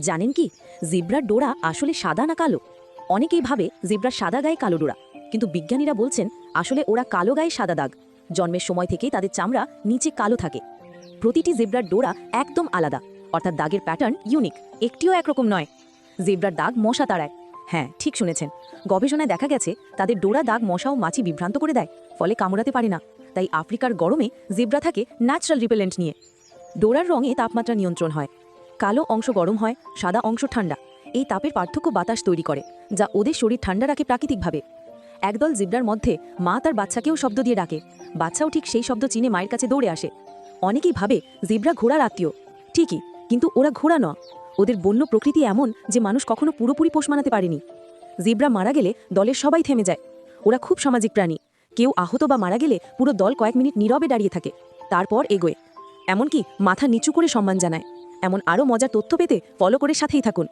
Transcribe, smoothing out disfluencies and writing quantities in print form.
জানেন কি, জিব্রার ডোরা আসলে সাদা না কালো? অনেকেই ভাবে জিব্রার সাদা গায়ে কালো ডোরা, কিন্তু বিজ্ঞানীরা বলছেন আসলে ওরা কালো গায়ে সাদা দাগ। জন্মের সময় থেকেই তাদের চামড়া নিচে কালো থাকে। প্রতিটি জিব্রার ডোরা একদম আলাদা, অর্থাৎ দাগের প্যাটার্ন ইউনিক, একটিও একরকম নয়। জিব্রার দাগ মশা তাড়ায়। হ্যাঁ, ঠিক শুনেছেন। গবেষণায় দেখা গেছে তাদের ডোরা দাগ মশা ও মাছি বিভ্রান্ত করে দেয়, ফলে কামড়াতে পারে না। তাই আফ্রিকার গরমে জিব্রা থাকে ন্যাচারাল রিপেলেন্ট নিয়ে। ডোরার রঙে তাপমাত্রা নিয়ন্ত্রণ হয়। কালো অংশ গরম হয়, সাদা অংশ ঠান্ডা। এই তাপের পার্থক্য বাতাস তৈরি করে, যা ওদের শরীর ঠান্ডা রাখে প্রাকৃতিকভাবে। একদল জিব্রার মধ্যে মা তার বাচ্চাকেও শব্দ দিয়ে ডাকে, বাচ্চাও ঠিক সেই শব্দ চিনে মায়ের কাছে দৌড়ে আসে। অনেকেই ভাবে জিব্রা ঘোড়ার আত্মীয়। ঠিকই, কিন্তু ওরা ঘোড়া নয়। ওদের বন্য প্রকৃতি এমন যে মানুষ কখনো পুরোপুরি পোষ মানাতে পারেনি। জিব্রা মারা গেলে দলের সবাই থেমে যায়। ওরা খুব সামাজিক প্রাণী। কেউ আহত বা মারা গেলে পুরো দল কয়েক মিনিট নীরবে দাঁড়িয়ে থাকে, তারপর এগোয়। এমনকি মাথা নিচু করে সম্মান জানায়। এমন আরও মজার তথ্য পেতে ফলো করে সাথেই থাকুন।